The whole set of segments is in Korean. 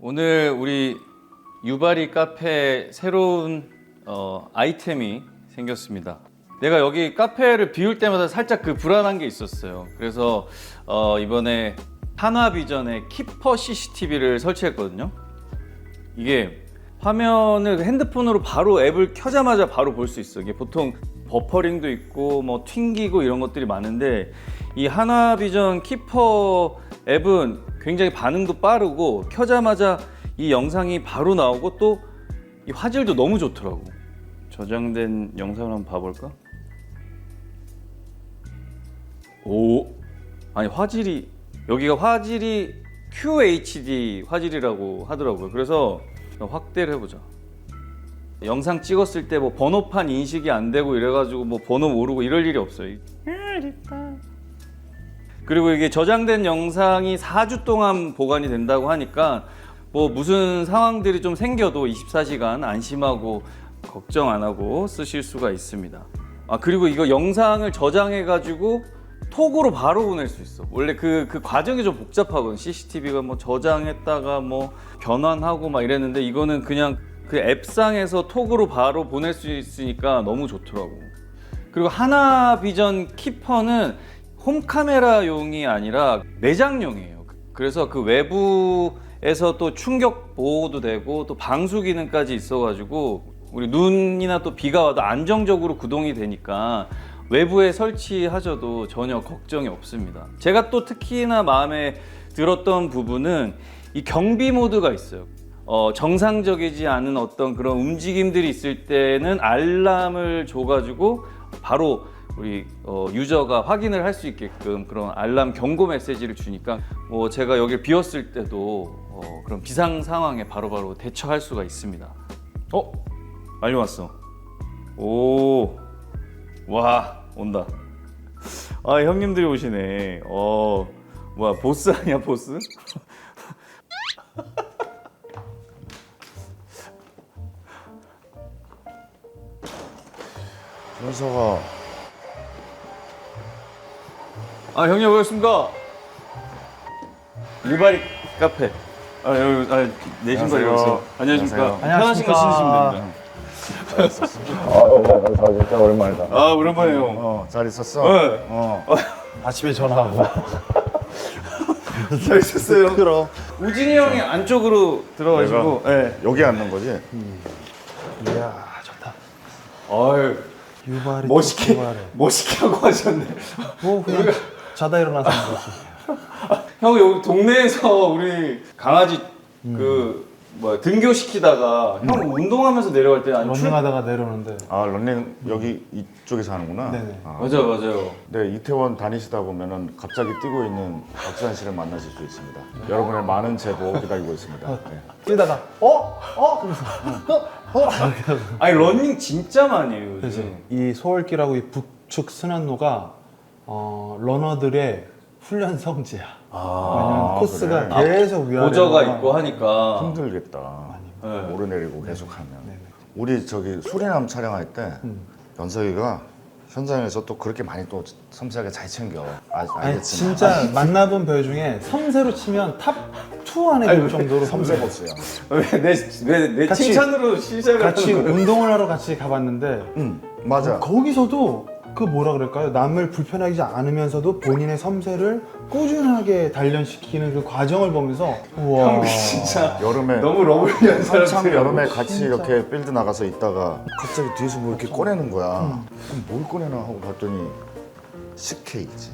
오늘 우리 유바리 카페에 새로운 아이템이 생겼습니다. 내가 여기 카페를 비울 때마다 살짝 그 불안한 게 있었어요. 그래서 이번에 하나비전에 키퍼 CCTV를 설치했거든요. 이게 화면을 핸드폰으로 바로 앱을 켜자마자 바로 볼 수 있어. 이게 보통 버퍼링도 있고 뭐 튕기고 이런 것들이 많은데 이 하나비전 키퍼 앱은 굉장히 반응도 빠르고 켜자마자 이 영상이 바로 나오고 또 이 화질도 너무 좋더라고. 저장된 영상을 한번 봐볼까? 오, 아니 화질이 여기가 화질이 QHD 화질이라고 하더라고요. 그래서 확대를 해보자. 영상 찍었을 때 뭐 번호판 인식이 안 되고 이래가지고 뭐 번호 모르고 이럴 일이 없어요. 그리고 이게 저장된 영상이 4주 동안 보관이 된다고 하니까 뭐 무슨 상황들이 좀 생겨도 24시간 안심하고 걱정 안 하고 쓰실 수가 있습니다. 아, 그리고 이거 영상을 저장해 가지고 톡으로 바로 보낼 수 있어. 원래 그 과정이 좀 복잡하거든. CCTV가 뭐 저장했다가 뭐 변환하고 막 이랬는데 이거는 그냥 그 앱상에서 톡으로 바로 보낼 수 있으니까 너무 좋더라고. 그리고 하나비전 키퍼는 홈카메라용이 아니라 매장용이에요. 그래서 그 외부에서 또 충격 보호도 되고 또 방수 기능까지 있어가지고 우리 눈이나 또 비가 와도 안정적으로 구동이 되니까 외부에 설치하셔도 전혀 걱정이 없습니다. 제가 또 특히나 마음에 들었던 부분은 이 경비 모드가 있어요. 정상적이지 않은 어떤 그런 움직임들이 있을 때는 알람을 줘가지고 바로 우리 유저가 확인을 할 수 있게끔 그런 알람 경고 메시지를 주니까 뭐 제가 여기를 비웠을 때도 그런 비상 상황에 바로바로 대처할 수가 있습니다. 알림 왔어. 오, 와, 온다. 아, 형님들이 오시네. 뭐야, 보스 아니야, 보스? 현서가 아, 형님 오셨습니까? 유바리 카페. 여기 내 신발이 여기 있어. 안녕하십니까? 편하신 거 신으시면 됩니다. 진짜 오랜만이다. 아, 오랜만이에요. 잘 있었어? 네. 아침에 전화하고. 잘 있었어요. 그럼. 우진이 형이 안쪽으로 들어가시고. 네. 여기 앉는 거지? 이야 좋다. 아유, 유발이 멋있게 하고 하셨네. 뭐 그냥 자다 일어나서 하는 거지. 형 여기 동네에서 우리 강아지 등교시키다가 형 운동하면서 내려갈 때 아니 러닝하다가 내려오는데. 아, 런닝 여기 이쪽에서 하는구나? 네네. 맞아요. 네, 이태원 다니시다 보면은 갑자기 뛰고 있는 박수환 씨를 만나실 수 있습니다. 여러분의 많은 제보 기다리고 있습니다. 네. 뛰다가 그러면서 이렇게 하고. 아니 러닝 진짜 많이 해요. 그래서 요즘. 이 소월길하고 이 북측 순환로가 러너들의 훈련 성지야. 왜냐면 코스가 그래? 계속 위아래로 보저가 있고 하니까. 힘들겠다. 네. 오르내리고 계속 하면. 우리 저기 수리남 촬영할 때 연석이가 현장에서 또 그렇게 많이 또 섬세하게 잘 챙겨. 아니 알겠지만. 진짜 만나본 배우 중에 섬세로 치면 탑 2 안에 들 정도로 섬세 보스야. 왜내 같이- 칭찬으로 시작을 같이 하는 거예요? 운동을 하러 같이 가봤는데 맞아. 거기서도 그 뭐라 그럴까요? 남을 불편하게 하지 않으면서도 본인의 섬세를 꾸준하게 단련시키는 그 과정을 보면서 우와 형 진짜 여름에 너무 러블리한 한참 사람이에요. 여름에 같이 이렇게 필드 나가서 있다가 갑자기 뒤에서 뭐 이렇게 꺼내는 거야. 그럼 뭘 꺼내나 하고 봤더니 식혜이지.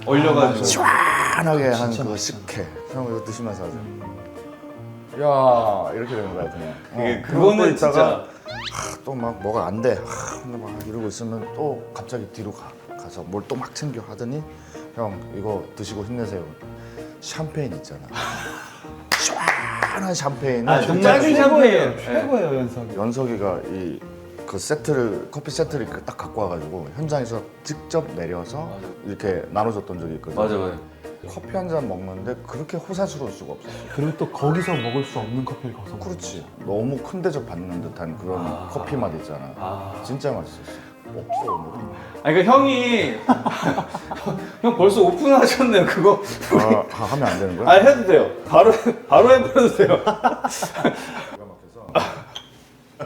얼려가지고. 시원하게 한 그 식혜. 형 이거 드시면서 하세요. 야 이렇게 되는 거야 그냥. 그거는 그러고 있다가 진짜 또 막 뭐가 안 돼. 근데 막 이러고 있으면 또 갑자기 뒤로 가서 뭘 또 막 챙겨 하더니 형 이거 드시고 힘내세요. 샴페인 있잖아. 시원한 샴페인을 정말 작은 샴페인. 샴페인 최고예요 연석이. 연석이가 이 그 세트를 커피 세트를 딱 갖고 와가지고 현장에서 직접 내려서 이렇게 나눠줬던 적이 있거든. 맞아요. 커피 한 잔 먹는데 그렇게 호사스러울 수가 없었어. 그리고 또 거기서 먹을 수 없는 커피를 거기서 먹는 그렇지. 너무 큰 대접 받는 듯한 그런 커피 맛 있잖아. 진짜 맛있었어. 없어 오늘은. 아니 그러니까 형이 형 벌써 오픈하셨네요 그거. 하면 안 되는 거야? 아 해도 돼요. 바로 해버려도 돼요.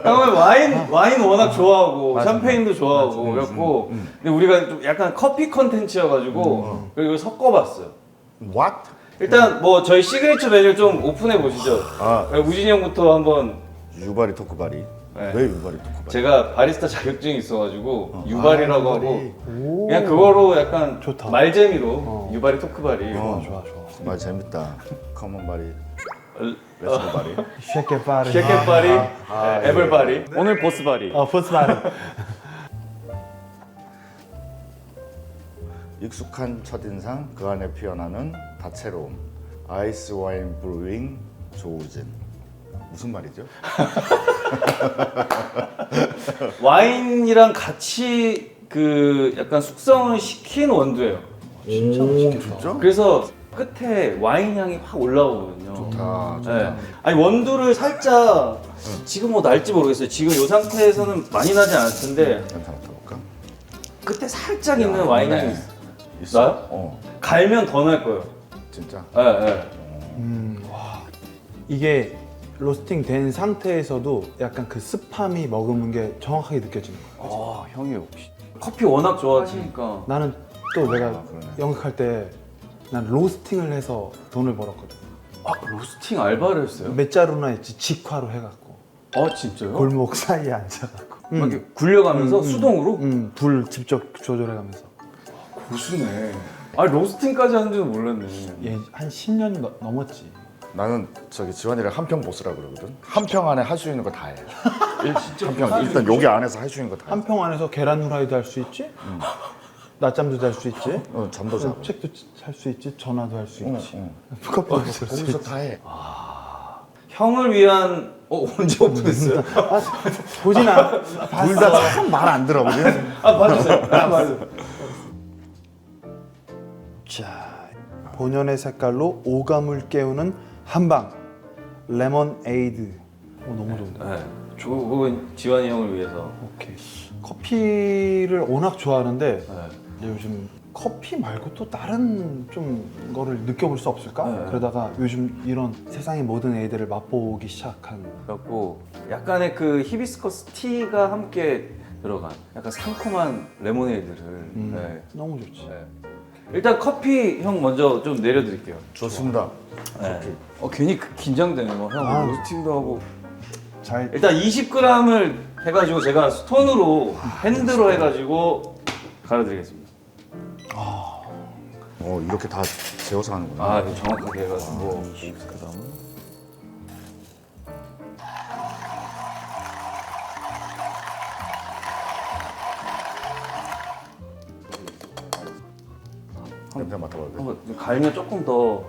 형은 와인 워낙 좋아하고 맞아. 샴페인도 좋아하고 맞아. 그래갖고 근데 우리가 좀 약간 커피 컨텐츠여가지고 그리고 섞어봤어요. What? 일단 뭐 저희 시그니처 메뉴 좀 오픈해 보시죠. 우진이 형부터 한번. 유바리 토크바리. 네. 왜 유바리 토크바리? 제가 바리스타 자격증이 있어가지고 유발이라고 하고 오. 그냥 그거로 약간 좋다. 말재미로 유발이 토크발이. 좋아. 말 재밌다. 커먼 바리. 레츠고 바리. 쉐케파리. 쉐켓바리, 에블바리. 오늘 보스바리. 포스바리. 익숙한 첫인상 그 안에 피어나는 다채로움. 아이스 와인 브루잉 조우진. 무슨 말이죠? 와인이랑 같이 그 약간 숙성을 시킨 원두예요. 진짜 맛있겠다. 진짜? 그래서 끝에 와인 향이 확 올라오거든요. 좋다. 네. 아니 원두를 살짝 지금 뭐 날지 모르겠어요. 지금 이 상태에서는 많이 나지 않을 텐데 냄새 맡아볼까? 끝에 살짝 있는 와인 향이 있어요. 있어? 나요? 갈면 더 날 거예요. 진짜? 네. 와. 이게 로스팅 된 상태에서도 약간 그 습함이 머금은 게 정확하게 느껴지는 거야. 아 형이 역시 커피 워낙 좋아하시니까. 나는 또 내가 그러네. 연극할 때 난 로스팅을 해서 돈을 벌었거든. 아 로스팅 알바를 했어요? 맷자루나 있지 직화로 해갖고 아 진짜요? 골목 사이에 앉아갖고. 막 이렇게 굴려가면서 수동으로? 불 직접 조절해가면서. 고수네. 아 로스팅까지 하는 줄은 몰랐네. 얘 한 10년 넘었지. 나는 저기 지환이를 한평 보스라 그러거든. 한 평 안에 할 수 있는 거 다 해. 한 평. 일단 여기 안에서 할 수 있는 거 다 해. 한 평 안에서 계란 후라이도 할 수 있지. 낮잠도 잘 수 있지. 잠도 자고. 책도 살 수 있지. 전화도 할 수 응, 있지. 응. 커피도 먹을 수 거기서 있지. 다 해. 형을 위한 언제 오픈했어요? 보진 않아. 둘 다 참 말 안 들어. 그지? 아 봐주세요. 맞아요. 자, 본연의 색깔로 오감을 깨우는 한방 레몬에이드. 너무 좋은데. 네. 그건 지환이 형을 위해서. 오케이. 커피를 워낙 좋아하는데 네. 요즘 커피 말고 또 다른 좀 거를 느껴볼 수 없을까? 네. 그러다가 요즘 이런 세상의 모든 에이드를 맛보기 시작한. 그래갖고 약간의 그 히비스커스 티가 함께 들어간 약간 상큼한 레모네이드를. 네. 너무 좋지. 네. 일단 커피 형 먼저 좀 내려드릴게요. 좋습니다. 네. 괜히 긴장되네. 형 아. 로스팅도 하고. 잘. 일단 20g을 해가지고 제가 스톤으로 핸드로 해가지고 갈아드리겠습니다. 이렇게 다 재워서 하는구나. 아, 이거 정확하게 해가지고. 그다음. 냄새 맡아봐도 돼? 한번 갈면 조금 더.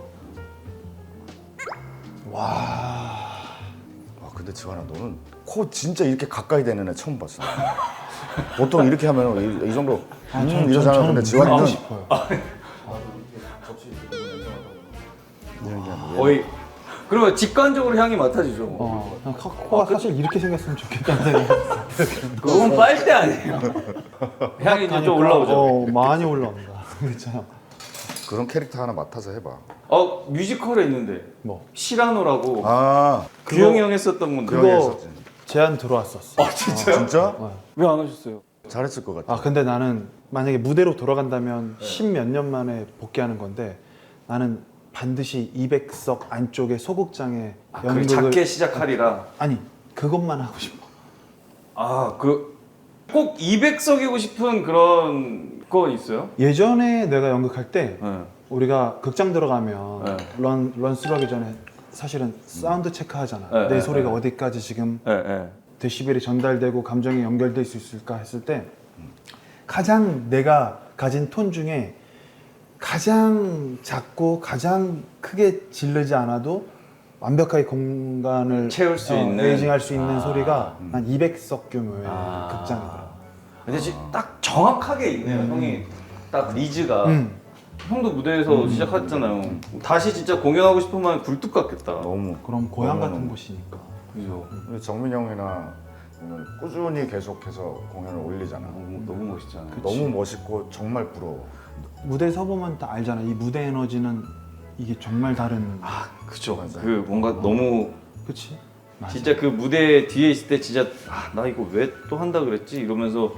근데 지환아 너는 코 진짜 이렇게 가까이 대는 애 처음 봤어. 보통 이렇게 하면 이 정도 이러잖아. 근데 하고 지환이는 싶어요. 거의. 그러면 직관적으로 향이 맡아지죠. 뭐. 코가 사실 이렇게 생겼으면 좋겠다는 생각. 그건 빨대 아니에요. 향이 이제 좀 올라오죠. 많이 올라온다. 그렇잖아. 그런 캐릭터 하나 맡아서 해봐. 뮤지컬에 있는데 뭐 시라노라고 아 규영이 형 했었던 건데. 그거 그거 했었지. 제안 들어왔었어. 진짜요? 진짜? 왜 안 하셨어요? 잘했을 것 같아. 근데 나는 만약에 무대로 돌아간다면 10몇 년 만에 복귀하는 건데 나는 반드시 200석 안쪽에 소극장에 그 연극을 작게 시작하리라. 아니 그것만 하고 싶어. 꼭 200석이고 싶은 그런 거 있어요? 예전에 내가 연극할 때 네. 우리가 극장 들어가면 네. 런스루 하기 전에 사실은 사운드 체크하잖아. 네, 내 네, 소리가 네. 어디까지 지금 네. 데시벨이 전달되고 감정이 연결될 수 있을까 했을 때 가장 내가 가진 톤 중에 가장 작고 가장 크게 지르지 않아도 완벽하게 공간을 채울 수 있는? 베이징할 수 있는 소리가 한 200석 규모의 극장이더라. 근데 딱 정확하게 있네요. 형이 딱 리즈가. 형도 무대에서 시작했잖아요. 다시 진짜 공연하고 싶으면 굴뚝 같겠다. 너무. 그럼 고향 같은 너무. 곳이니까. 그죠? 정민 형이나 꾸준히 계속해서 공연을 올리잖아. 너무 멋있잖아요. 너무 멋있고 정말 부러워. 무대 서보면 다 알잖아. 이 무대 에너지는 이게 정말 다른. 아, 그쵸. 맞아요. 그 뭔가 너무 그치? 맞아. 진짜 그 무대 뒤에 있을 때 진짜 나 이거 왜 또 한다 그랬지 이러면서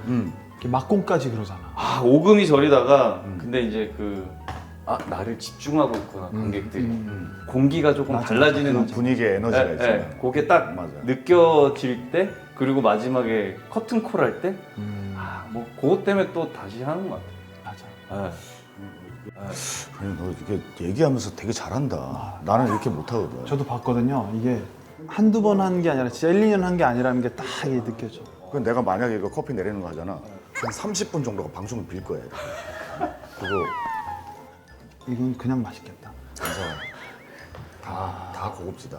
이렇게 막공까지 그러잖아. 오금이 저리다가 근데 이제 나를 집중하고 있구나 관객들이 공기가 조금 맞아. 달라지는 분위기에 에너지가 있잖아요. 그게 딱 맞아요. 느껴질 때 그리고 마지막에 커튼콜 할 때 뭐 그것 때문에 또 다시 하는 것 같아요. 맞아. 아니 너 이렇게 얘기하면서 되게 잘한다. 나는 이렇게 못하거든. 저도 봤거든요. 이게 한두 번 한 게 아니라 진짜 1, 2년 한 게 아니라는 게 딱 이게 느껴져. 그 내가 만약에 이거 커피 내리는 거 하잖아. 한 30분 정도가 방송을 빌 거야. 그거 이건 그냥 맛있겠다. 그래서 다 고급지다.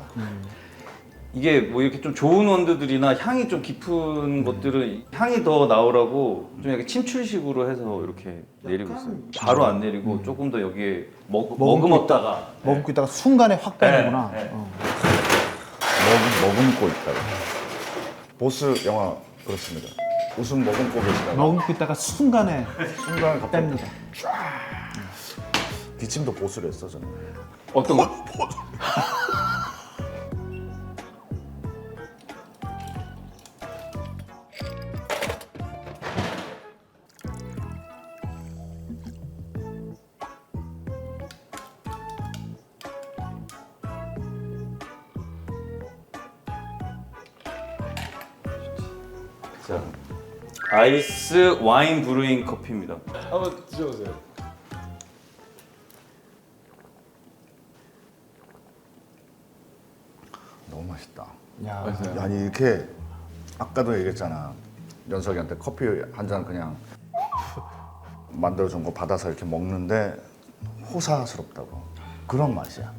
이게 뭐 이렇게 좀 좋은 원두들이나 향이 좀 깊은 것들은 향이 더 나오라고 좀 약간 침출식으로 해서 이렇게 내리고 있어요. 바로 안 내리고 조금 더 여기에 머금었다가 머금고 있다가 순간에 확 빼는구나. 네, 네. 머금고 있다가. 보스 영화 그렇습니다. 웃음 머금고 계시다가 머금고 있다가 순간에 순간 갑자기 뺍니다. 기침도 보스를 했어 저는. 어떤 거? 자, 아이스 와인 브루잉 커피입니다. 한번 드셔보세요. 너무 맛있다. 야, 아니 이렇게 아까도 얘기했잖아. 연석이한테 커피 한 잔 그냥 만들어준 거 받아서 이렇게 먹는데 호사스럽다고. 그런 맛이야.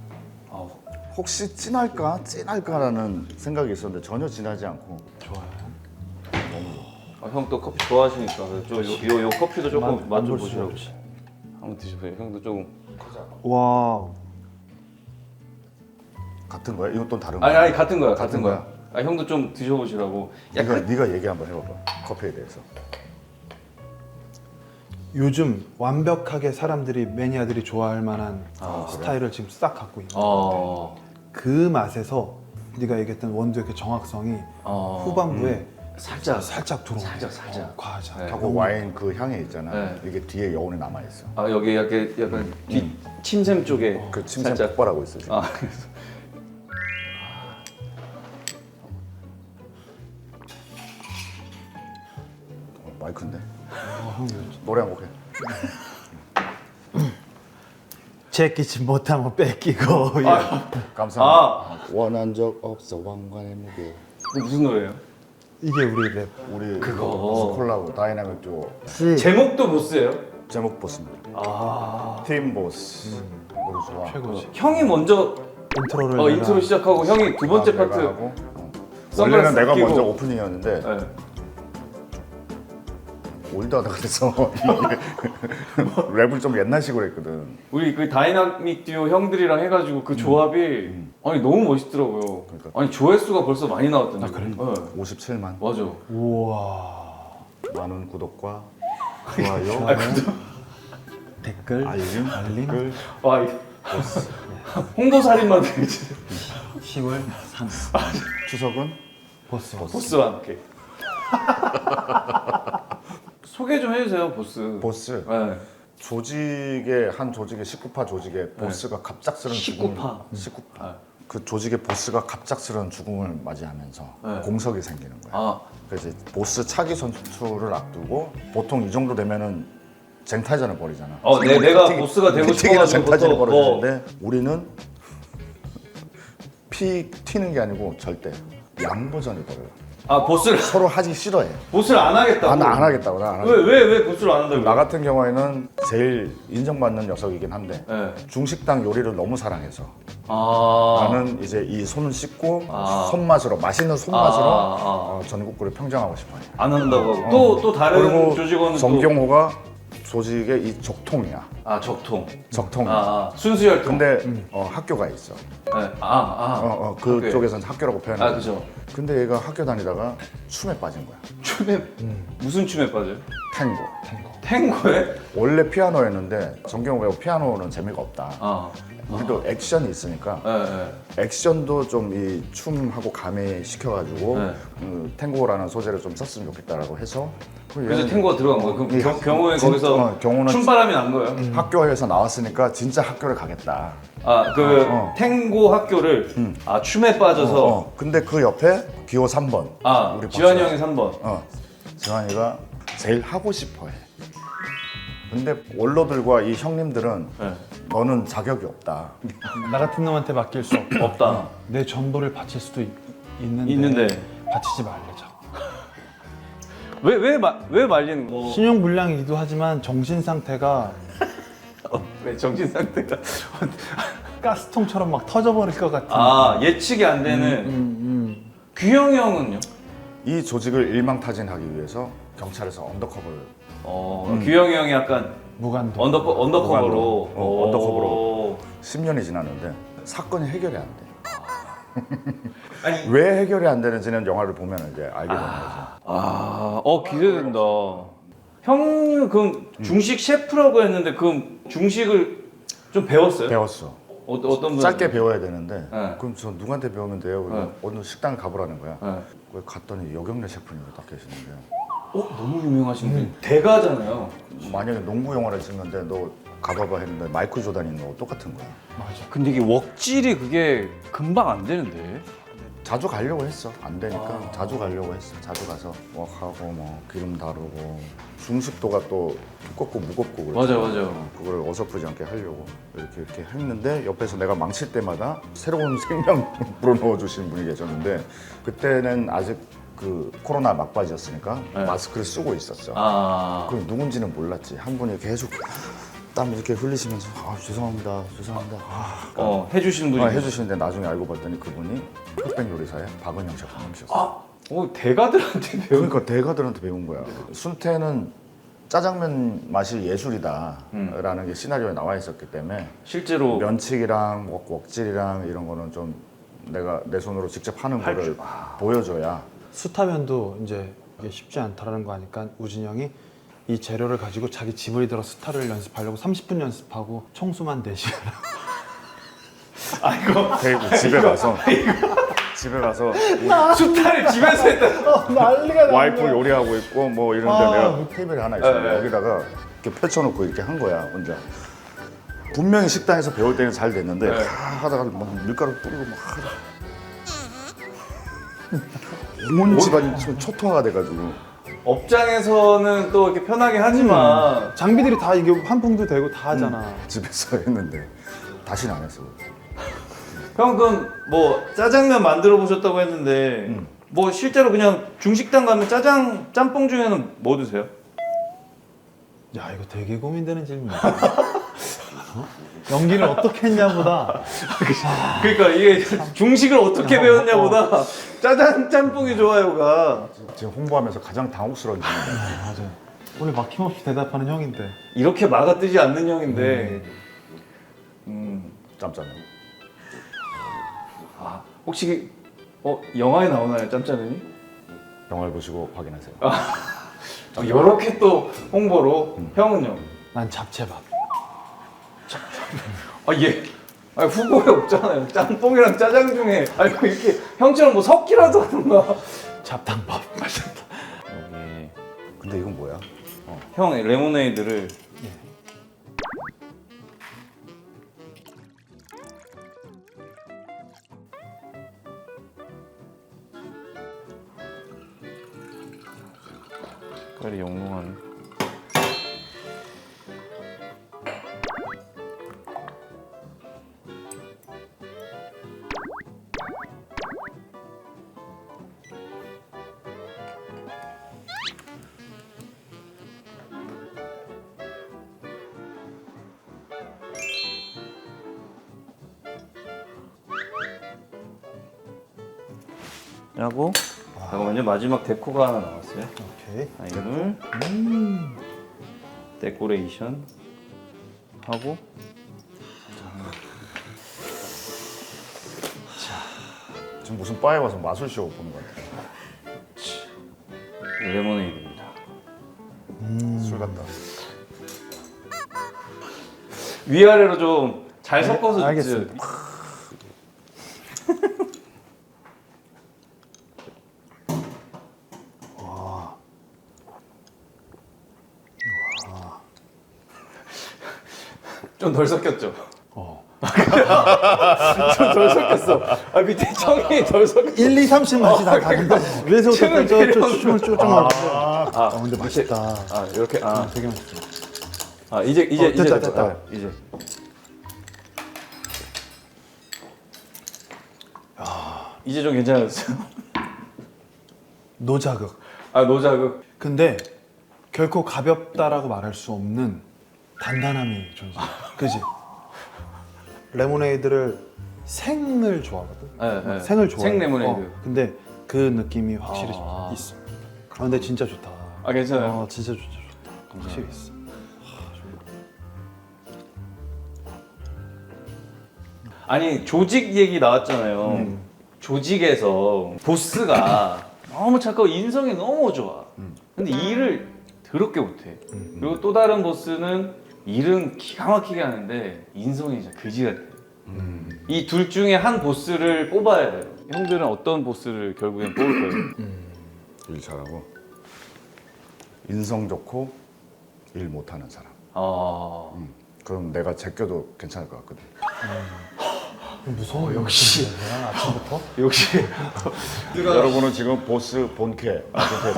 아, 혹시 진할까라는 생각이 있었는데 전혀 진하지 않고. 좋아요. 형 또 커피 좋아하시니까 요 커피도 조금 만져볼 만져보시라고. 수 없지. 한번 드셔보세요. 형도 조금. 와, 같은 거야? 이건 또 다른 거야? 아니 같은 거야, 같은 같은 거야. 형도 좀 드셔보시라고. 약간 네가 얘기 한번 해봐봐. 커피에 대해서. 요즘 완벽하게 사람들이 매니아들이 좋아할 만한 스타일을 지금 싹 갖고 있는. 그 맛에서 네가 얘기했던 원두의 그 정확성이 후반부에 살짝 들어오는. 살짝. 과하지. 네. 하고 와인 그 향에 있잖아. 네. 이게 뒤에 여운이 남아 있어. 여기 약간 뒷 침샘 쪽에 그 침샘 살짝. 폭발하고 있어 지금. 그래서. 마이크인데. 노래 한 곡 해. 제끼지 못하면 뺏기고. 감사합니다. 원한 적 없어 왕관의 무게. 무슨 노래예요? 이게 우리 랩. 우리 그거. 콜라보 다이나믹 듀오 제목도 보스예요? 제목 보스입니다. 팀 보스. 노래 좋아. 최고지. 형이 먼저 인트로를 내가 인트로 시작하고 형이 두 번째 내가 파트. 하고, 선글라스 원래는 내가 끼고. 먼저 오프닝이었는데 네. 올드하다 그래서 이게 랩을 좀 옛날식으로 했거든. 우리 그 다이나믹 듀오 형들이랑 해가지고 그 조합이 아니 너무 멋있더라고요. 그러니까. 아니 조회수가 벌써 많이 나왔던데. 그래? 네. 57만. 맞아. 우와. 많은 구독과 좋아요, 댓글, 알림, 알림. 와 홍보 살인마 되지. 10월 3일. 추석은 보스. 보스와 함께. 소개 좀 해주세요, 보스. 보스. 네. 조직의 한 조직의 19파 조직의 보스가 갑작스런 19파. 19파. 그 조직의 보스가 갑작스런 죽음을 맞이하면서 네. 공석이 생기는 거야. 그래서 이제 보스 차기 선출을 앞두고 보통 이 정도 되면은 쟁탈전을 벌이잖아. 내가 보스가 되고 피튀기나 싶어가지고 쟁탈전이 뭐- 벌어지는데 우리는 피 튀는 게 아니고 절대 양보전이 벌어요. 보스를 서로 하기 싫어해. 보스를 안 하겠다고. 안 하겠다고 나 안 하겠다고. 왜 보스를 안 한다고? 나 같은 경우에는 제일 인정받는 녀석이긴 한데 네. 중식당 요리를 너무 사랑해서 아. 나는 이제 이 손을 씻고 아. 손맛으로 맛있는 손맛으로 아. 전국구를 평정하고 싶어요. 안 한다고 하고 또 다른 그리고 조직원은 성경호가 조직의 이 적통이야. 아 적통. 적통. 순수혈통. 근데 학교가 있어. 네. 그쪽에서는 학교라고 표현해. 아 그죠. 근데 얘가 학교 다니다가 춤에 빠진 거야. 춤에 무슨 춤에 빠져요? 탱고. 탱고에? 원래 피아노였는데 정경호 배우 피아노는 재미가 없다. 아. 우리도 액션이 있으니까 네. 액션도 좀 이 춤하고 가미시켜가지고 네. 탱고라는 소재를 좀 썼으면 좋겠다라고 해서 그래서 탱고가 들어간 거예요. 그럼 이 경호에 진- 거기서 경호는 춤바람이 난 거예요. 학교에서 나왔으니까 진짜 학교를 가겠다. 탱고 학교를 춤에 빠져서 근데 그 옆에 기호 3번 우리 지환이 박사. 형이 3번. 지환이가 제일 하고 싶어해. 근데 원로들과 이 형님들은 네. 너는 자격이 없다. 나 같은 놈한테 맡길 수 없다. 없다. 내 전도를 바칠 수도 있는데, 있는데. 바치지 말래자. 왜 말리는 거? 신용불량이기도 하지만 정신 상태가 왜 정신 상태가 가스통처럼 막 터져버릴 것 같은. 예측이 안 되는. 규영이 형은요? 이 조직을 일망타진하기 위해서 경찰에서 언더커버를 규영이 형이 약간 무관도. 언더커버로. 언더커버로 10년이 지났는데 사건이 해결이 안 돼. 아니. 왜 해결이 안 되는지는 영화를 보면 이제 알게 되는 거죠. 기대된다. 형님 그럼 중식 셰프라고 했는데 그럼 중식을 좀 배웠어요? 배웠어. 어떤 분? 짧게 배워야 되는데 네. 그럼 저 누구한테 배우면 돼요? 그래서 어느 식당 가보라는 거야. 네. 거기 갔더니 여경래 셰프님이 딱 계시는데 너무 유명하신 분. 대가잖아요. 만약에 농구 영화를 찍는데 너 가봐봐 했는데 마이클 조단이 너 똑같은 거야. 맞아. 근데 이게 웍질이 그게 금방 안 되는데. 자주 가려고 했어. 안 되니까 자주 가려고 했어. 자주 가서 웍하고 뭐 기름 다루고 중식도가 또 두껍고 무겁고 그래서 맞아. 그걸 어설프지 않게 하려고 이렇게 했는데 옆에서 내가 망칠 때마다 새로운 생명 불어넣어 주시는 분이 계셨는데 그때는 아직 그 코로나 막바지였으니까 네. 마스크를 쓰고 있었어. 그럼 누군지는 몰랐지. 한 분이 계속 땀 이렇게 흘리시면서 죄송합니다. 해주시는 분이. 해주시는데 나중에 알고 봤더니 그분이 흑백 요리사의 박은영 셰프님이셨어. 대가들한테 배운. 그러니까 대가들한테 배운 거야. 순태는 짜장면 맛이 예술이다라는 게 시나리오에 나와 있었기 때문에 실제로 면치기랑 웍질이랑 이런 거는 좀 내가 내 손으로 직접 하는 거를 보여줘야. 스타면도 이제 이게 쉽지 않다라는 거 아니까 우진이 형이 이 재료를 가지고 자기 집을 들어 스타를 연습하려고 30분 연습하고 청소만 4시간. 집에 가서 수타를 집에서 했다. 난리가 와이프 요리하고 있고 뭐 이런데 내가 테이블이 하나 있어. 네. 여기다가 이렇게 펼쳐놓고 이렇게 한 거야 혼자. 분명히 식당에서 배울 때는 잘 됐는데 네. 하다가 막 밀가루 뿌리고 막 하다. 온 집안이 지금 초토화가 돼가지고. 업장에서는 또 이렇게 편하게 하지만 장비들이 다 이게 환풍도 되고 다 하잖아. 집에서 했는데 다시는 안 했어. 형 그럼 뭐 짜장면 만들어 보셨다고 했는데 뭐 실제로 그냥 중식당 가면 짬뽕 중에는 뭐 드세요? 야 이거 되게 고민되는 질문이야. 연기를 어떻게 했냐보다 그러니까 이게 중식을 어떻게 배웠냐보다 짬뽕이 좋아요가 지금 홍보하면서 가장 당혹스러운 질문이야. 맞아. 원래 막힘없이 대답하는 형인데. 이렇게 막아 뜨지 않는 형인데 짬짜면. 혹시 영화에 나오나요 짬짜면이? 영화를 보시고 확인하세요. 이렇게 또 홍보로 형은요? 난 잡채밥. 후보에 없잖아요. 짬뽕이랑 짜장 중에 뭐 이렇게 형처럼 뭐 섞기라도 하던가. 잡탕밥. 여기 근데 이건 뭐야? 형 레모네이드를 색깔이 영롱하네. 하고 잠깐만요. 마지막 데코가 하나 남았어요. 오케이. 이거를 데코레이션 하고 지금 무슨 바에 와서 마술쇼 보는 것 같아. 레모네이드입니다. 술 같다. 위아래로 좀 잘 섞어서 알겠습니다. 주세요. 좀 덜 섞였죠? 좀 덜 섞였어. 아 밑에 청이 덜 섞였어. 1, 2, 3, 4 맛이 다 다른데 왜서부터 춤을 춤을 쪼좀 아, 근데 맛있다. 아 이렇게 되게 맛있어. 아 이제 됐다, 됐다. 됐다. 아, 이제 이제 좀 괜찮았어요. 노자극. 아 노자극. 근데 결코 가볍다라고 말할 수 없는 단단함이 존재해. 그지? 레모네이드를 생을 좋아하거든. 네, 네. 생을 좋아해. 생 레모네이드. 근데 그 느낌이 확실히 아. 있어. 근데 진짜 좋다. 아 괜찮아요. 진짜 좋다. 확실히 있어. 아니 조직 얘기 나왔잖아요. 조직에서 보스가 너무 착하고 인성이 너무 좋아. 근데 일을 더럽게 못해. 그리고 또 다른 보스는 일은 기가 막히게 하는데 인성이 진짜 그지 같아. 이 둘 중에 한 보스를 뽑아야 돼요. 형들은 어떤 보스를 결국엔 뽑을 거예요? 일 잘하고 인성 좋고 일 못하는 사람. 그럼 내가 제껴도 괜찮을 것 같거든. 무서워. 역시. 아침부터? 역시. 여러분은 지금 보스 본캐,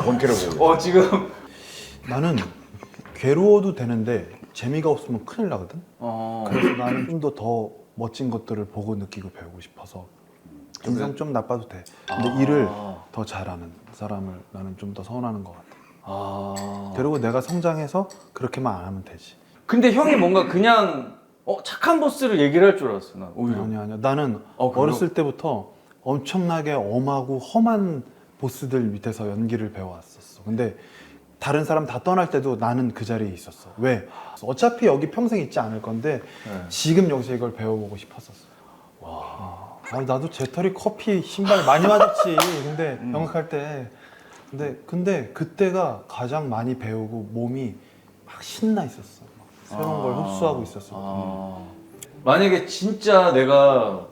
본캐를 보고 지금. 나는 괴로워도 되는데 재미가 없으면 큰일 나거든. 어. 그래서 나는 좀 더 멋진 것들을 보고 느끼고 배우고 싶어서 인성 좀 나빠도 돼. 근데 일을 더 잘하는 사람을 나는 좀 더 선호하는 것 같아. 그리고 내가 성장해서 그렇게만 안 하면 되지. 근데 형이 뭔가 그냥 착한 보스를 얘기를 할 줄 알았어. 난 오히려. 아니야. 나는 그래요? 어렸을 때부터 엄청나게 엄하고 험한 보스들 밑에서 연기를 배워왔었어. 근데 다른 사람 다 떠날 때도 나는 그 자리에 있었어. 왜? 어차피 여기 평생 있지 않을 건데 지금 여기서 이걸 배워보고 싶었었어. 와. 나도 재털이 커피 신발 많이 맞았지. 근데 연극할 때. 근데 그때가 가장 많이 배우고 몸이 막 신나 있었어. 막 새로운 걸 흡수하고 있었어. 만약에 진짜 내가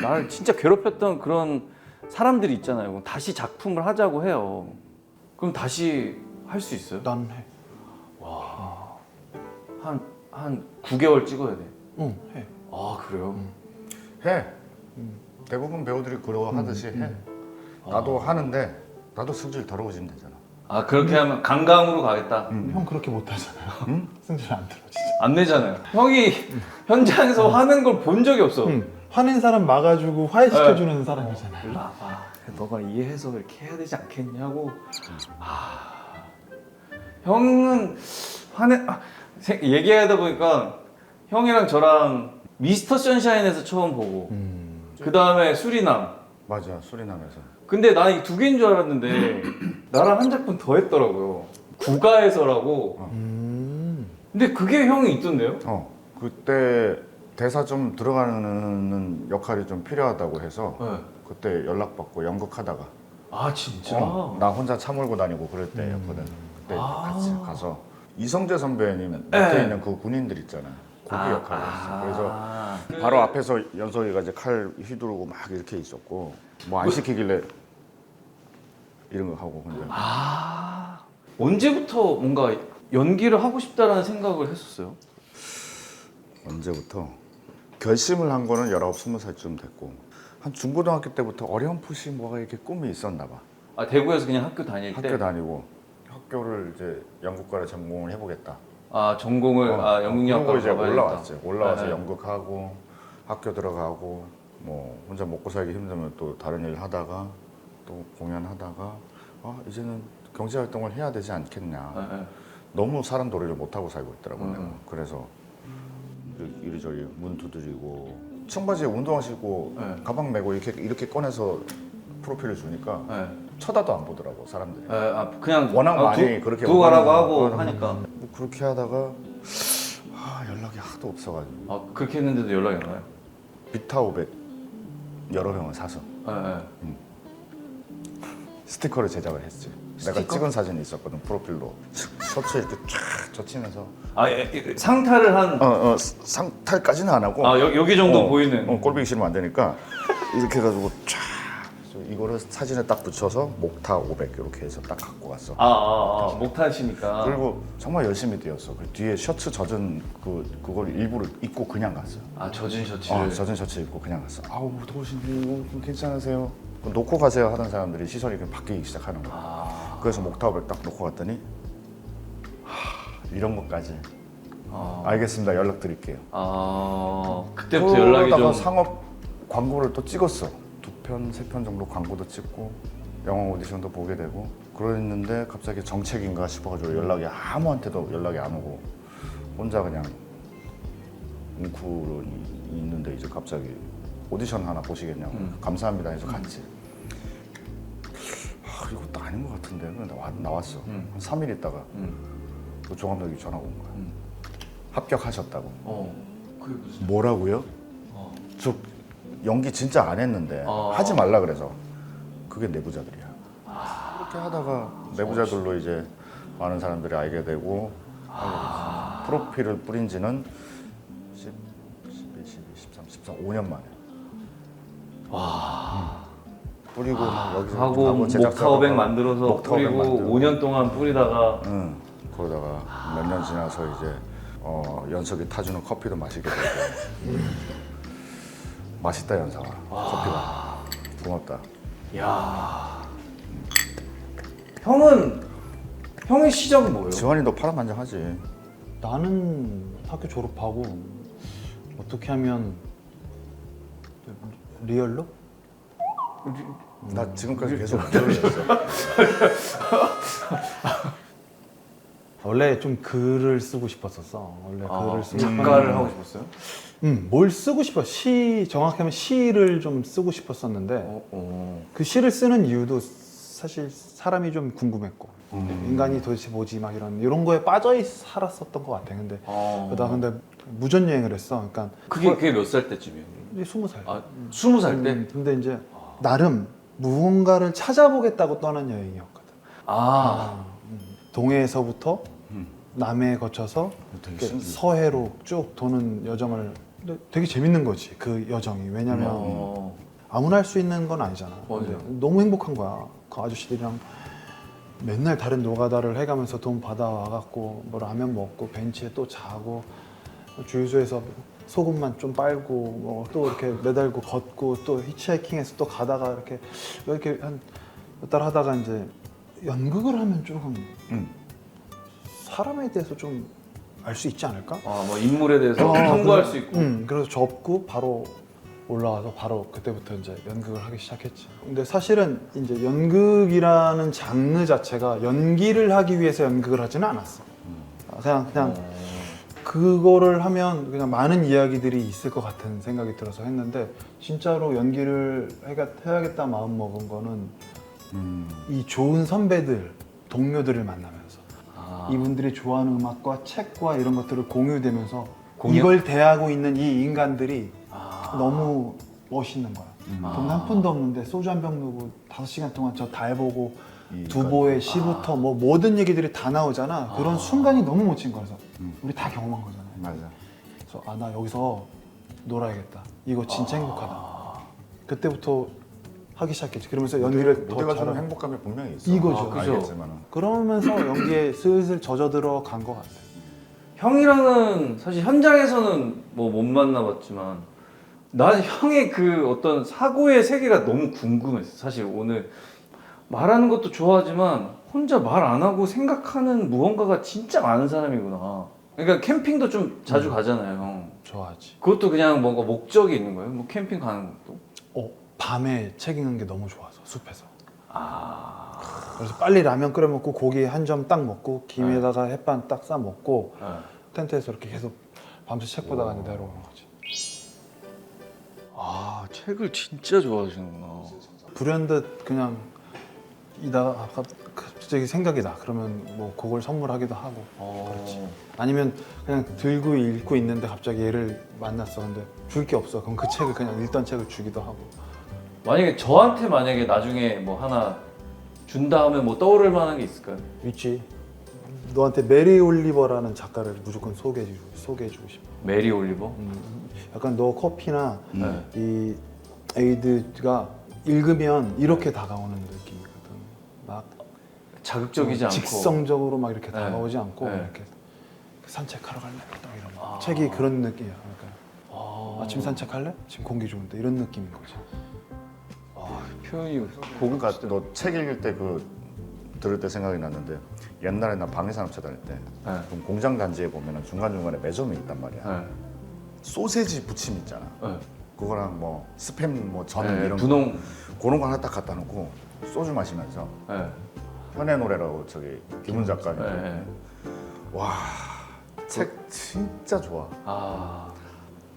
나를 진짜 괴롭혔던 그런 사람들이 있잖아요. 그럼 다시 작품을 하자고 해요. 그럼 다시 할 수 있어요? 난 해. 한 9개월 찍어야 돼. 응, 해. 아 그래요? 해. 대부분 배우들이 그러고 하듯이 해. 나도 하는데 나도 승질 더러워지면 되잖아. 아 그렇게 하면 강강으로 가겠다. 형 그렇게 못하잖아요. 승질 안 들어 진짜. 안 내잖아요. 형이 현장에서 화는 걸 본 적이 없어. 화낸 사람 막아주고 화해시켜주는 사람이잖아요. 일로 와봐. 너가 이해해서 이렇게 해야 되지 않겠냐고. 형은 얘기하다 보니까 형이랑 저랑 미스터 선샤인에서 처음 보고 그 다음에 수리남. 맞아, 수리남에서. 근데 나는 이 두 개인 줄 알았는데 나랑 한 작품 더 했더라고요. 국가에서라고. 근데 그게 형이 있던데요? 그때 대사 좀 들어가는 역할이 좀 필요하다고 해서 네. 그때 연락받고 연극하다가 아 진짜? 나 혼자 차 몰고 다니고 그럴 때였거든. 그때 같이 가서 이성재 선배님 밑에 네. 있는 그 군인들 있잖아. 거기 역할을 했어. 그래서 그래서 바로 앞에서 연석이가 이제 칼 휘두르고 막 이렇게 있었고 뭐 안 시키길래 이런 거 하고 근데 언제부터 뭔가 연기를 하고 싶다라는 생각을 했었어요? 언제부터 결심을 한 거는 19, 20살쯤 됐고 한 중고등학교 때부터 어렴풋이 뭐가 이렇게 꿈이 있었나 봐. 아 대구에서 그냥 학교 다닐 때? 학교 다니고 학교를 이제 연극과를 전공을 해보겠다. 아 전공을 연극영화과로 그러고 이제 가봐야겠다. 올라왔죠. 올라와서 네. 연극하고 학교 들어가고 뭐 혼자 먹고 살기 힘들면 또 다른 일 하다가 또 공연하다가 이제는 경제 활동을 해야 되지 않겠냐. 네. 너무 사람 도리를 못 하고 살고 있더라고요. 내가. 그래서 이리저리 문 두드리고 청바지에 운동화 신고 네. 가방 메고 이렇게 꺼내서 프로필을 주니까 네. 쳐다도 안 보더라고 사람들이. 그냥 워낙 많이 그렇게 두고 가라고 오가는 하고 거는 하니까. 뭐 그렇게 하다가 연락이 하도 없어가지고 그렇게 했는데도 연락이 안 와요? 비타 500 여러 병을 사서 스티커를 제작을 했지. 내가 스티커? 찍은 사진이 있었거든 프로필로. 셔츠 이렇게 쫙 젖히면서 상타를 한 상탈까지는 안 하고 여기 정도 보이는. 꼴보기 싫으면 안 되니까 이렇게 해가지고 쫙 이거를 사진에 딱 붙여서 목타 500 이렇게 해서 딱 갖고 갔어. 목타시니까. 그리고 정말 열심히 뛰었어. 그 뒤에 셔츠 젖은 그걸 일부러 입고 그냥 갔어. 젖은 셔츠를. 젖은 셔츠 입고 그냥 갔어. 아우 더우신데 괜찮으세요? 놓고 가세요 하던 사람들이 시선이 그냥 바뀌기 시작하는 거야. 그래서 목타 500 딱 놓고 갔더니 이런 것까지. 알겠습니다. 연락 드릴게요. 그때부터 연락이 그러다가 좀. 상업 광고를 또 찍었어. 2편, 3편 정도 광고도 찍고 영화 오디션도 보게 되고 그랬는데 갑자기 정책인가 싶어가지고 연락이 아무한테도 연락이 안 오고 혼자 그냥 웅크로 있는데 이제 갑자기 오디션 하나 보시겠냐고 감사합니다 해서 갔지. 이것도 아닌 것 같은데 나왔어. 한 3일 있다가 그 종합력이 전화가 온 거야. 합격하셨다고. 그게 무슨. 뭐라고요? 저 연기 진짜 안 했는데 하지 말라 그래서. 그게 내부자들이야. 그렇게 하다가 내부자들로 이제 많은 사람들이 알게 되고 프로필을 뿌린 지는 11, 12, 13, 14, 5년 만에. 뿌리고 막 여기서 하고 목타 500 만들어서 목타 500 뿌리고 만들고. 5년 동안 뿌리다가. 그러다가 몇 년 지나서 이제 연석이 타주는 커피도 마시게 되고. 맛있다 연석아. 커피가. 고맙다. 형의 시작은 뭐예요? 지환이 너 파란만장하지. 나는 학교 졸업하고 어떻게 하면 리얼로? 나 지금까지 계속 리얼이었어. 원래 좀 글을 쓰고 싶었었어. 원래 글을 쓰고 작가를 하고 싶었어요? 뭘 쓰고 싶어? 정확하면 시를 좀 쓰고 싶었었는데 그 시를 쓰는 이유도 사실 사람이 좀 궁금했고 인간이 도대체 뭐지 막 이런 거에 빠져 살았었던 것 같아. 근데 근데 무전 여행을 했어. 그러니까 그게 몇 살 때쯤이에요? 이제 20살. 20살 때? 근데 이제 나름 무언가를 찾아보겠다고 떠난 여행이었거든. 동해에서부터 남해에 거쳐서 되게 이렇게 신기해. 서해로 쭉 도는 여정을. 근데 되게 재밌는 거지 그 여정이. 왜냐면 아무나 할 수 있는 건 아니잖아. 근데 맞아요. 너무 행복한 거야. 그 아저씨들이랑 맨날 다른 노가다를 해가면서 돈 받아와갖고 뭐 라면 먹고 벤치에 또 자고 주유소에서 소금만 좀 빨고 뭐 또 이렇게 매달고 걷고 또 히치하이킹해서 또 가다가 이렇게 한 몇 달 하다가 이제 연극을 하면 조금 사람에 대해서 좀 알 수 있지 않을까? 뭐 인물에 대해서 탐구할 수 있고. 그래서 접고 바로 올라와서 바로 그때부터 이제 연극을 하기 시작했지. 근데 사실은 이제 연극이라는 장르 자체가 연기를 하기 위해서 연극을 하지는 않았어. 그냥 그거를 하면 그냥 많은 이야기들이 있을 것 같은 생각이 들어서 했는데 진짜로 연기를 해야겠다 마음 먹은 거는 이 좋은 선배들, 동료들을 만나면서 이분들이 좋아하는 음악과 책과 이런 것들을 공유되면서 이걸 대하고 있는 이 인간들이 너무 멋있는 거야. 돈 한 푼도 없는데 소주 한 병 누고 5시간 동안 저 달 보고 두보의 시부터 뭐 모든 얘기들이 다 나오잖아. 그런 순간이 너무 멋진 거라서 우리 다 경험한 거잖아. 맞아. 그래서 나 여기서 놀아야겠다. 이거 진짜 행복하다. 그때부터 하기 시작했지. 그러면서 연기를 더 무대가 주는 잘하고 행복감이 분명히 있어. 이거죠. 그죠. 알겠지만은. 그러면서 연기에 슬슬 젖어들어 간 것 같아. 형이랑은 사실 현장에서는 뭐 못 만나봤지만 난 형의 그 어떤 사고의 세계가 너무 궁금했어. 사실 오늘 말하는 것도 좋아하지만 혼자 말 안 하고 생각하는 무언가가 진짜 많은 사람이구나. 그러니까 캠핑도 좀 자주 가잖아요, 형. 좋아하지. 그것도 그냥 뭔가 목적이 있는 거예요? 뭐 캠핑 가는 것도? 밤에 책 읽는 게 너무 좋아서 숲에서. 그래서 빨리 라면 끓여 먹고 고기 한 점 딱 먹고 김에다가 햇반 딱 싸 먹고 텐트에서 이렇게 계속 밤새 책 보다가 이제 내려오는 거지. 책을 진짜 좋아하시는구나. 불현듯 그냥 이다가 갑자기 생각이 나. 그러면 뭐 그걸 선물하기도 하고. 그렇지. 아니면 그냥 들고 읽고 있는데 갑자기 얘를 만났어. 근데 줄 게 없어. 그럼 그 책을 그냥 읽던 책을 주기도 하고. 만약에 저한테 만약에 나중에 뭐 하나 준다 하면 뭐 떠오를 만한 게 있을까요? 있지. 너한테 메리 올리버라는 작가를 무조건 소개해주고 싶어. 메리 올리버? 약간 너 커피나 네. 이 에이드가 읽으면 이렇게 다가오는 느낌이거든. 막 자극적이지 않고 직성적으로 막 이렇게 네. 다가오지 않고 네. 이렇게 산책하러 갈래? 딱 이런 책이 그런 느낌이야. 그러니까 아침 산책할래? 지금 공기 좋은데 이런 느낌인 거지. 표현이 그러니까 너 책 읽을 때 들을 때 생각이 났는데 옛날에 나 방해산업체 다닐 때 네. 그럼 공장 단지에 보면은 중간중간에 매점이 있단 말이야. 네. 소세지 부침 있잖아. 네. 그거랑 뭐 스팸 뭐 전 네, 이런 분홍. 거 그런 거 하나 딱 갖다 놓고 소주 마시면서 네. 현의 노래라고 저기 김훈 작가님. 네. 와, 책 진짜 좋아. 아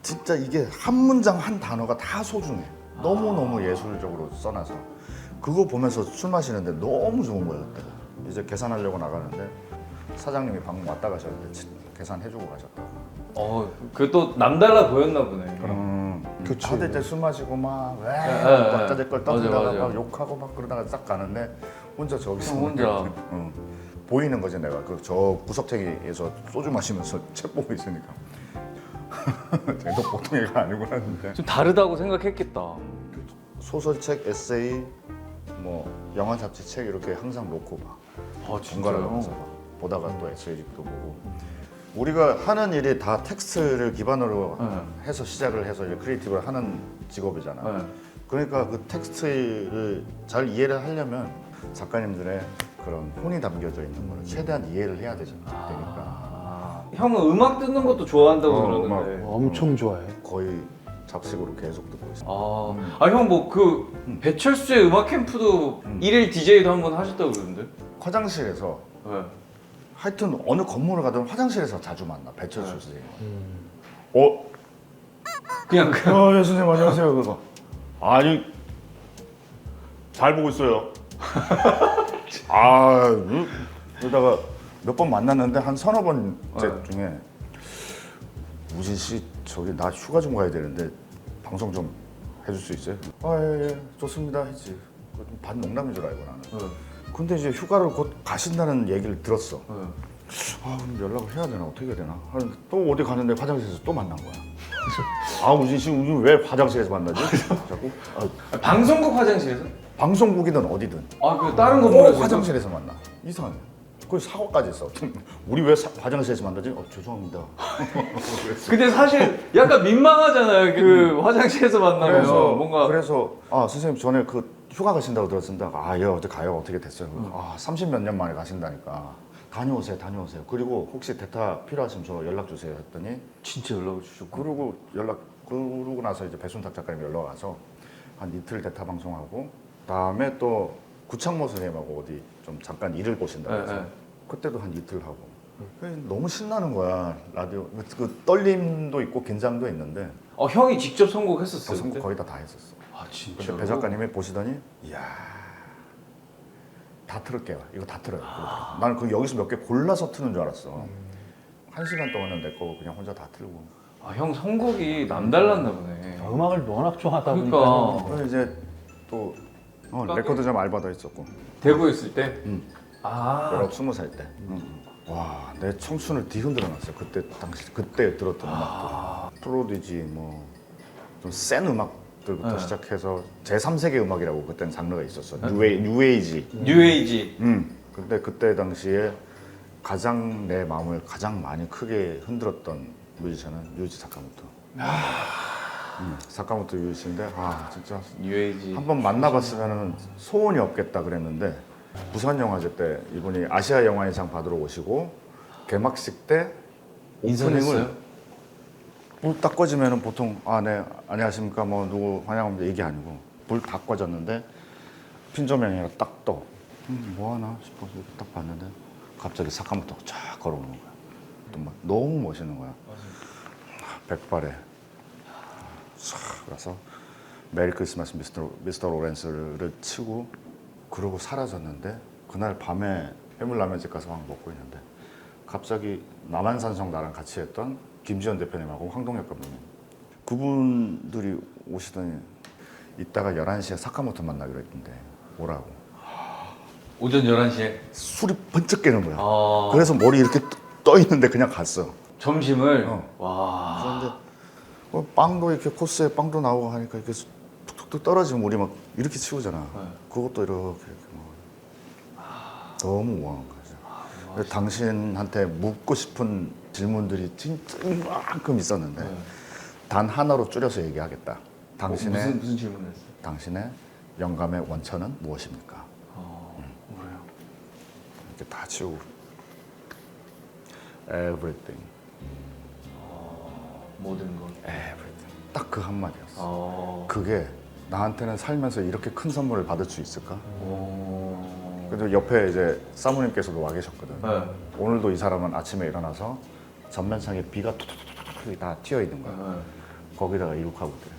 진짜 이게 한 문장 한 단어가 다 소중해. 너무너무 예술적으로 써놔서 그거 보면서 술 마시는데 너무 좋은 거야 그때. 이제 계산하려고 나가는데 사장님이 방금 왔다 가셨는데 계산해주고 가셨다. 그 또 남달라 보였나 보네. 그치. 다들 이제 술 마시고 막왜 네, 어쩌저걸 맞아, 떠들다가 맞아. 막 욕하고 막 그러다가 딱 가는데 혼자 저기서 혼자. 응. 보이는 거지 내가 저 구석탱이에서 소주 마시면서 책 보고 있으니까 쟤도 보통 애가 아니구나 했는데 좀 다르다고 생각했겠다. 소설책, 에세이, 뭐 영화 잡지 책 이렇게 항상 놓고 봐. 아 번갈아 가면서 봐. 보다가 또 에세이집도 보고. 우리가 하는 일이 다 텍스트를 기반으로 해서 시작을 해서 이제 크리에이티브를 하는 직업이잖아. 네. 그러니까 그 텍스트를 잘 이해를 하려면 작가님들의 그런 혼이 담겨져 있는 거를 최대한 이해를 해야 되니까 형은 음악 듣는 것도 좋아한다고 음악. 그러는데. 엄청 좋아해. 거의 잡식으로 계속 듣고 있어. 형 뭐 그 배철수의 음악 캠프도 일일 DJ도 한번 하셨다고 그러는데. 화장실에서 네. 하여튼 어느 건물을 가든 화장실에서 자주 만나 배철수 선생님. 어? 그냥 예 선생님 안녕하세요. 그거 아니 잘 보고 있어요. 그러다가 몇 번 만났는데 한 서너 번째 중에 우진 씨 저기 나 휴가 좀 가야 되는데 방송 좀 해줄 수 있어요? 예 좋습니다 했지. 반 농담인 줄 알고 나는. 근데 이제 휴가를 곧 가신다는 얘기를 들었어. 그럼 연락을 해야 되나 어떻게 해야 되나 하는데 또 어디 가는데 화장실에서 또 만난 거야. 우진 씨 요즘 왜 화장실에서 만나지? 자꾸 방송국 화장실에서? 방송국이든 어디든 그 다른 꼭 건물에서 화장실에서 만나. 이상해. 그 사과까지 했어. 우리 왜 화장실에서 만나지? 죄송합니다. 근데 사실 약간 민망하잖아요. 그 화장실에서 만나면 뭔가 그래서 선생님 전에 그 휴가 가신다고 들었습니다. 예 어디 가요? 어떻게 됐어요? 30몇 년 만에 가신다니까. 다녀오세요. 그리고 혹시 대타 필요하시면 저 연락 주세요 했더니 진짜 연락을 주셨고. 그러고 나서 이제 배순탁 작가님 연락 와서 한 이틀 대타 방송하고 다음에 또 구창모 선생님하고 어디 좀 잠깐 일을 보신다 그래서 그때도 한 이틀 하고 너무 신나는 거야. 라디오 그 떨림도 있고 긴장도 있는데 형이 직접 선곡했었어요. 선곡 그때? 거의 다 했었어. 진짜. 근데 배 작가님이 보시더니 이야 다 틀을게요. 이거 다 틀어요. 그러더라고. 나는 그 여기서 몇 개 골라서 트는 줄 알았어. 1시간 동안은 내 거 그냥 혼자 다 틀고. 형 선곡이 남달랐나 보네. 음악을 워낙 좋아하다 그러니까. 보니까 그래서 이제 또 레코드점 알바도 했었고. 대구에 있을 때? 20살 때. 와, 내 청춘을 뒤흔들어 놨어요. 그때 들었던 음악들. 프로디지 뭐 좀 센 음악들부터 시작해서 제3세계 음악이라고 그때는 장르가 있었어. 뉴에이지. 뉴에이지. 근데 그때 당시에 가장 내 마음을 가장 많이 크게 흔들었던 뮤지션은 유지 사카모토. 사카모토 유지인데 진짜 뉴에이지. 한번 만나봤으면 소원이 없겠다 그랬는데 부산 영화제 때 이분이 아시아 영화인상 받으러 오시고 개막식 때 오프닝을 인사했어요? 불 딱 꺼지면은 보통 네 안녕하십니까 뭐 누구 환영합니다 이게 아니고 불 다 꺼졌는데 핀조명이 딱 떠. 뭐 하나 싶어서 딱 봤는데 갑자기 사카모토가 쫙 걸어오는 거야. 또 막 너무 멋있는 거야. 백발에 싹 가서 메리 크리스마스 미스터 로렌스를 치고 그러고 사라졌는데 그날 밤에 해물라면집 가서 막 먹고 있는데 갑자기 남한산성 나랑 같이 했던 김지현 대표님하고 황동혁 감독님 그분들이 오시더니 이따가 11시에 사카모토 만나기로 했던데 오라고. 오전 11시에 술이 번쩍 깨는 거야. 아. 그래서 머리 이렇게 떠 있는데 그냥 갔어. 점심을 어. 와. 그런데 빵도 이렇게 코스에 빵도 나오고 하니까 이렇게 툭툭툭 떨어지면 우리 막 이렇게 치우잖아. 네. 그것도 이렇게 너무 우아한 거죠. 당신한테 묻고 싶은 질문들이 진짜 이만큼 있었는데 네. 단 하나로 줄여서 얘기하겠다. 당신의 무슨 질문을 했어요? 당신의 영감의 원천은 무엇입니까? 뭐래요? 이렇게 다 치우고 everything, 모든 것. everything 딱 그 한마디였어. 어. 그게 나한테는 살면서 이렇게 큰 선물을 받을 수 있을까? 어. 근데 옆에 이제 사모님께서도 와 계셨거든. 네. 오늘도 이 사람은 아침에 일어나서 전면창에 비가 툭툭툭툭 다 튀어 있는 거야. 네. 거기다가 이륙하고 있대.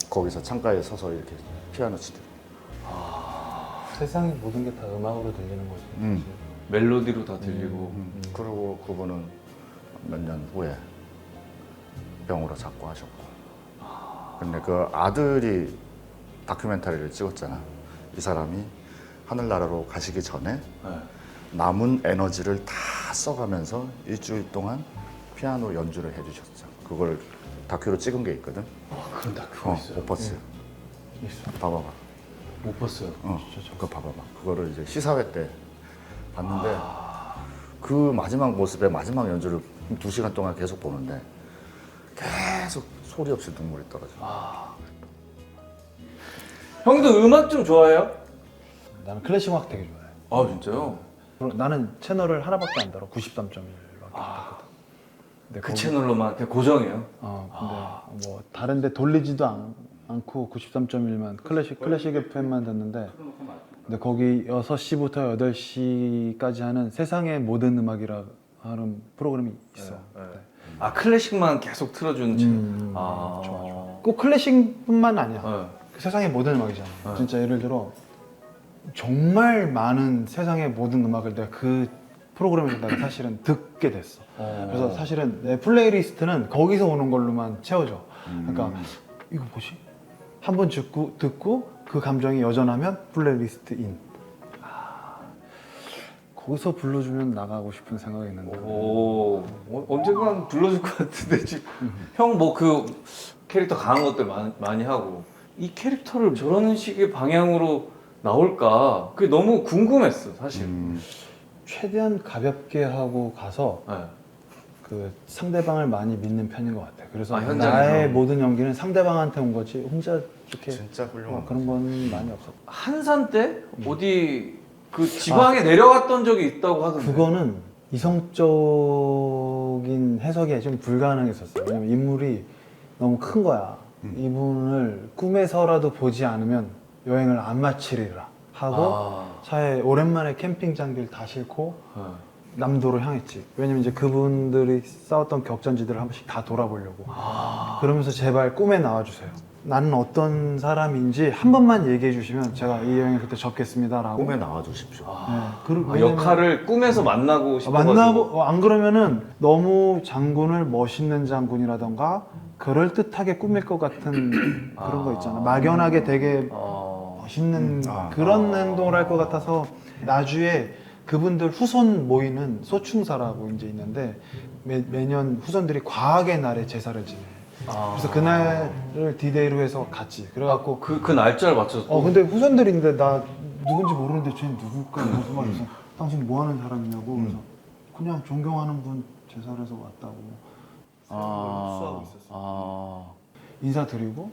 거기서 창가에 서서 이렇게 피아노 치더래. 세상의 모든 게 다 음악으로 들리는 거지. 멜로디로 다 들리고. 그리고 그분은 몇 년 후에 병으로 잡고 하셨고. 근데 그 아들이 다큐멘터리를 찍었잖아. 이 사람이 하늘나라로 가시기 전에 네. 남은 에너지를 다 써가면서 일주일 동안 피아노 연주를 해주셨어. 그걸 다큐로 찍은 게 있거든. 그런 다큐가 있어요. 못 봤어요. 있어. 봐봐봐. 못 봤어요. 그거 봐봐봐. 그거를 이제 시사회 때 봤는데 그 마지막 모습에 마지막 연주를 2시간 동안 계속 보는데 계속 소리 없이 눈물이 떨어져. 형도 음악 좀 좋아해요? 나는 클래식 음악 되게 좋아해. 아 진짜요? 나는 채널을 하나밖에 안 달아. 93.1밖에 안 달거든. 근데 그 거기- 채널로만 그냥 고정이에요? 근데 뭐 다른데 돌리지도 않고 93.1만 클래식 FM만 듣는데 근데 거기 6시부터 8시까지 하는 세상의 모든 음악이라 하는 프로그램이 있어. 네. 아 클래식만 계속 틀어주는 채널. 아 좋아. 꼭 클래식뿐만 아니야. 네. 그 세상의 모든 음악이잖아. 진짜 예를 들어 정말 많은 세상의 모든 음악을 내가 그 프로그램에서 내가 사실은 듣게 됐어. 그래서 사실은 내 플레이리스트는 거기서 오는 걸로만 채워져. 그러니까 이거 뭐지? 한번 듣고 그 감정이 여전하면 플레이리스트 인. 거기서 불러주면 나가고 싶은 생각이 있는데. 오 언젠간 불러줄 것 같은데 지금 형 뭐 그 캐릭터 강한 것들 많이 하고 이 캐릭터를 저런 식의 방향으로 나올까 그게 너무 궁금했어 사실. 최대한 가볍게 하고 가서 네. 그 상대방을 많이 믿는 편인 것 같아. 그래서 아, 현장에서? 나의 모든 연기는 상대방한테 온 거지 혼자 이렇게 진짜 훌륭한 그런 건 많이 없어. 한산 때 어디 그 지방에 내려갔던 적이 있다고 하던데. 그거는 이성적인 해석이 좀 불가능했었어요. 왜냐면 인물이 너무 큰 거야. 이분을 꿈에서라도 보지 않으면 여행을 안 마치리라 하고 차에 오랜만에 캠핑 장비를 다 싣고 네. 남도로 향했지. 왜냐면 이제 그분들이 싸웠던 격전지들을 한 번씩 다 돌아보려고. 그러면서 제발 꿈에 나와주세요. 나는 어떤 사람인지 한 번만 얘기해 주시면 제가 이 여행을 그때 접겠습니다라고. 꿈에 나와 주십시오. 왜냐면 역할을 꿈에서 만나고 싶어가지고. 만나고 안 그러면은 너무 장군을 멋있는 장군이라던가 그럴 듯하게 꾸밀 것 같은 그런 거 있잖아. 막연하게 되게 멋있는 그런 행동을 할 것 같아서 나주에 그분들 후손 모이는 소충사라고 이제 있는데 매년 후손들이 과학의 날에 제사를 지내. 그래서 그날을 디데이로 해서 갔지. 그래갖고 그 날짜를 맞춰서. 근데 후손들인데 나 누군지 모르는데 쟤는 누굴까? 무슨 말이서 당신 뭐 하는 사람이냐고 그래서 그냥 존경하는 분 제사를 해서 왔다고 수하고 있었어. 인사드리고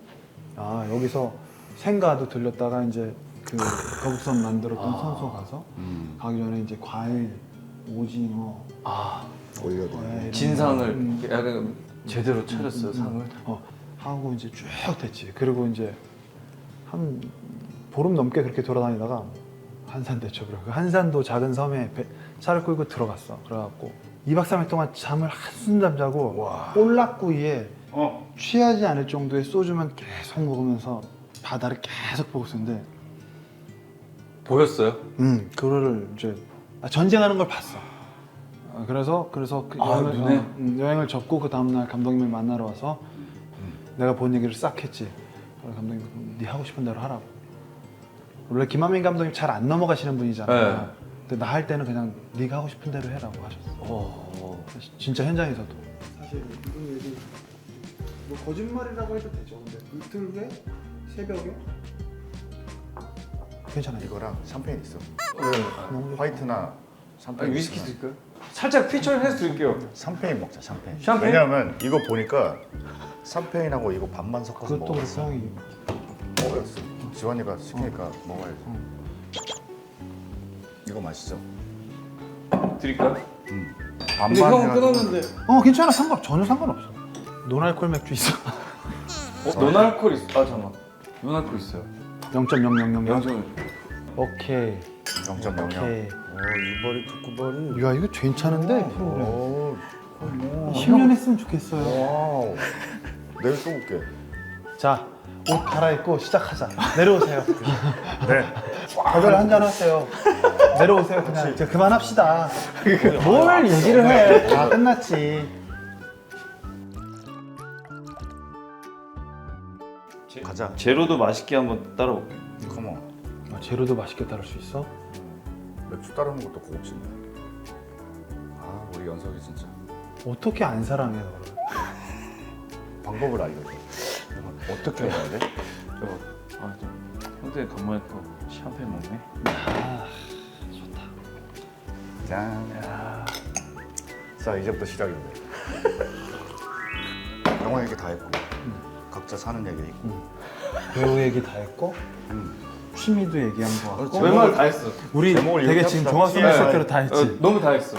여기서 생가도 들렸다가 이제 그 거북선 만들었던 선소 가서 가기 전에 이제 과일, 오징어, 올려드려. 이런 진상을 약간 제대로 차렸어요 상을. 하고 이제 쭉 됐지. 그리고 이제 한 보름 넘게 그렇게 돌아다니다가 한산 대첩이라 그 한산도 작은 섬에 차를 끌고 들어갔어. 그래갖고 2박 3일 동안 잠을 한숨 잠 자고 볼락구이에 취하지 않을 정도의 소주만 계속 먹으면서 바다를 계속 보고 있었는데 보였어요? 그거를 이제 전쟁하는 걸 봤어. 그래서 그 여행을, 여행을 접고 그 다음날 감독님을 만나러 와서 내가 본 얘기를 싹 했지. 그래서 감독님, 네 하고 싶은 대로 하라고. 원래 김한민 감독님 잘 안 넘어가시는 분이잖아. 네. 근데 나 할 때는 그냥 네가 하고 싶은 대로 해라고 하셨어. 진짜 현장에서도. 사실 이분 얘기 뭐 거짓말이라고 해도 되죠. 근데 이틀 후에 새벽에 괜찮아요. 이거랑 샴페인 있어. 너무 좋다. 화이트나 샴페인. 위스키 있으면 드릴까요? 살짝 피처링해서 드릴게요. 샴페인 먹자. 샴페인. 샴페인? 왜냐면 이거 보니까 샴페인하고 이거 반반 섞어서 그것도 먹었어. 그렇고 형이 먹었어. 지원이가 시키니까 먹어야지. 이거 맛있어. 드릴까요? 반반 근데 형 해가지고. 끊었는데. 괜찮아. 전혀 상관없어. 노알콜 맥주 있어. 노날콜 있어. 아 잠깐. 노날콜 있어요. 0.0000. 오케이. 0.00. 오케이. 이발이 두꺼발이. 야 이거 괜찮은데 프로그램. 오. 10년 했으면 좋겠어요. 와우. 내일 또 올게. 자, 옷 갈아입고 시작하자. 내려오세요. 네. 다들 한잔 하세요. 내려오세요. 그냥 이제 그만합시다. 뭘 얘기를 해? 다 끝났지. 가자. 제로도 맛있게 한번 따라볼게요. 컴온. 제로도 맛있게 따를 수 있어? 맥주 따르는 것도 고급진데. 아, 우리 연석이 진짜 어떻게 안 사랑해 너를? 방법을 알려줘. 어떻게 해야 돼? 형들 간만에 또 샴페인 먹네. 짠. 자, 이제부터 시작인데. 영화 얘기 다 했고, 각자 사는 얘기 있고. 배우 얘기 다 했고 취미도 얘기한 거 같고 웬만하면 다 했어. 우리 제목을 되게 이렇게 지금 합시다. 종합 예. 서비스 세트로 다 했지. 너무 다 했어.